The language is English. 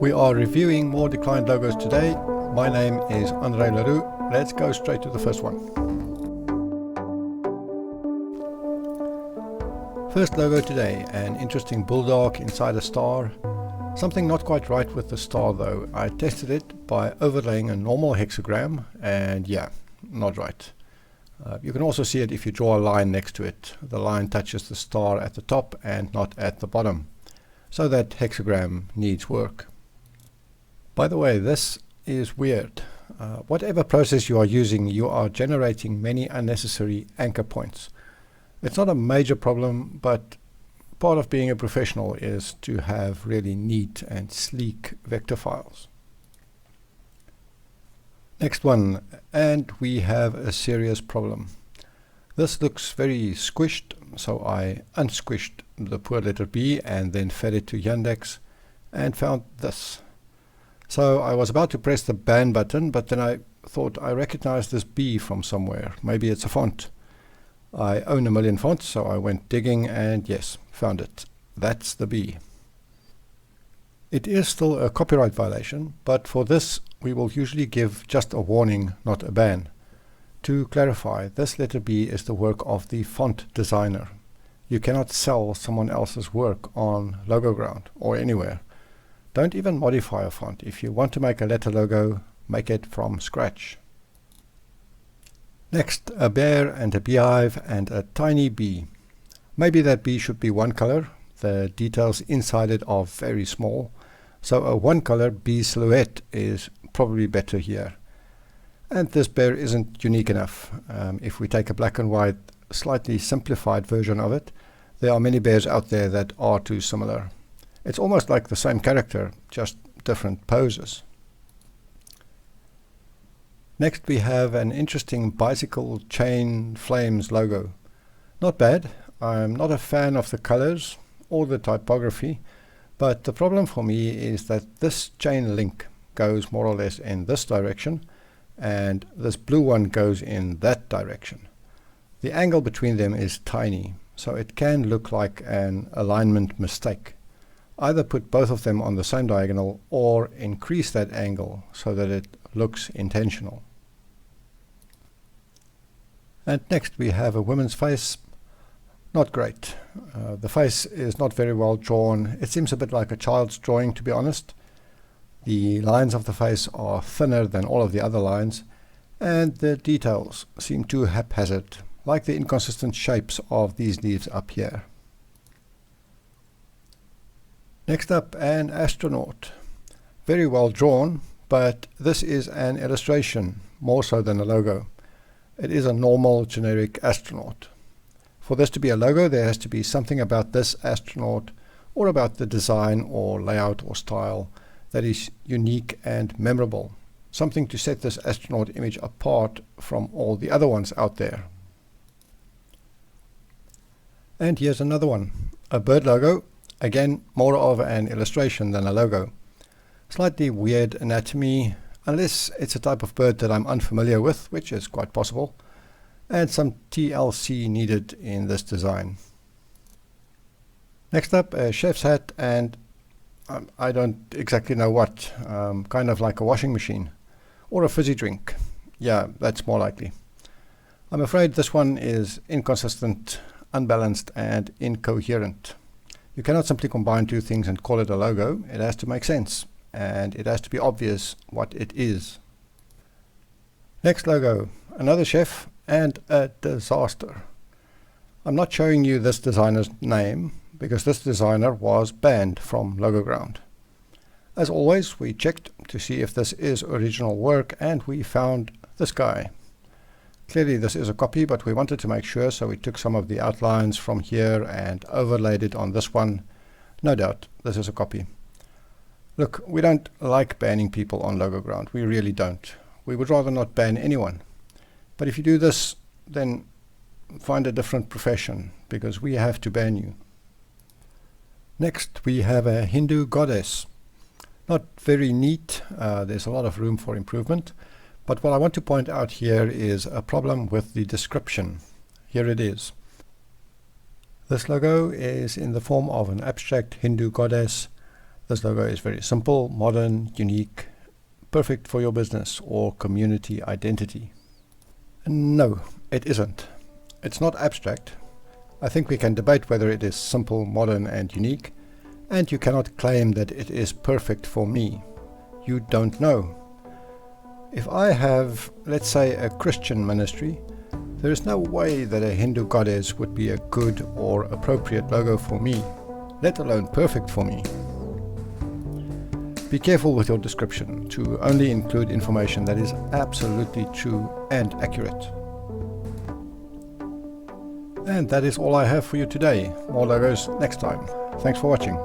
We are reviewing more declined logos today. My name is Andre Leroux. Let's go straight to the first one. First logo today, an interesting bulldog inside a star. Something not quite right with the star though. I tested it by overlaying a normal hexagram and yeah, not right. You can also see it if you draw a line next to it. The line touches the star at the top and not at the bottom. So that hexagram needs work. By the way, this is weird. Whatever process you are using, you are generating many unnecessary anchor points. It's not a major problem, but part of being a professional is to have really neat and sleek vector files. Next one, and we have a serious problem. This looks very squished, so I unsquished the poor letter B and then fed it to Yandex and found this. So I was about to press the ban button, but then I thought I recognized this B from somewhere. Maybe it's a font. I own a million fonts, so I went digging and yes, found it. That's the B. It is still a copyright violation, but for this we will usually give just a warning, not a ban. To clarify, this letter B is the work of the font designer. You cannot sell someone else's work on Logoground or anywhere. Don't even modify a font. If you want to make a letter logo, make it from scratch. Next, a bear and a beehive and a tiny bee. Maybe that bee should be one color. The details inside it are very small. So a one color bee silhouette is probably better here. And this bear isn't unique enough. If we take a black and white, slightly simplified version of it, there are many bears out there that are too similar. It's almost like the same character, just different poses. Next we have an interesting bicycle chain flames logo. Not bad. I'm not a fan of the colors or the typography, but the problem for me is that this chain link goes more or less in this direction and this blue one goes in that direction. The angle between them is tiny, so it can look like an alignment mistake. Either put both of them on the same diagonal or increase that angle so that it looks intentional. And next we have a woman's face. Not great. The face is not very well drawn. It seems a bit like a child's drawing, to be honest. The lines of the face are thinner than all of the other lines, and the details seem too haphazard, like the inconsistent shapes of these leaves up here. Next up, an astronaut. Very well drawn, but this is an illustration, more so than a logo. It is a normal generic astronaut. For this to be a logo, there has to be something about this astronaut or about the design or layout or style that is unique and memorable. Something to set this astronaut image apart from all the other ones out there. And here's another one, a bird logo. Again, more of an illustration than a logo. Slightly weird anatomy, unless it's a type of bird that I'm unfamiliar with, which is quite possible. And some TLC needed in this design. Next up, a chef's hat and I don't exactly know what, kind of like a washing machine or a fizzy drink. Yeah, that's more likely. I'm afraid this one is inconsistent, unbalanced and incoherent. You cannot simply combine two things and call it a logo. It has to make sense, and it has to be obvious what it is. Next logo, another chef and a disaster. I'm not showing you this designer's name, because this designer was banned from Logoground. As always, we checked to see if this is original work, and we found this guy. Clearly this is a copy, but we wanted to make sure, so we took some of the outlines from here and overlaid it on this one. No doubt this is a copy. Look, we don't like banning people on Logoground. We really don't. We would rather not ban anyone. But if you do this, then find a different profession, because we have to ban you. Next we have a Hindu goddess. Not very neat. There's a lot of room for improvement. But what I want to point out here is a problem with the description. Here it is. This logo is in the form of an abstract Hindu goddess. This logo is very simple, modern, unique, perfect for your business or community identity. No, it isn't. It's not abstract. I think we can debate whether it is simple, modern and unique, and you cannot claim that it is perfect for me. You don't know. If I have, let's say, a Christian ministry, there is no way that a Hindu goddess would be a good or appropriate logo for me, let alone perfect for me. Be careful with your description to only include information that is absolutely true and accurate. And that is all I have for you today. More logos next time. Thanks for watching.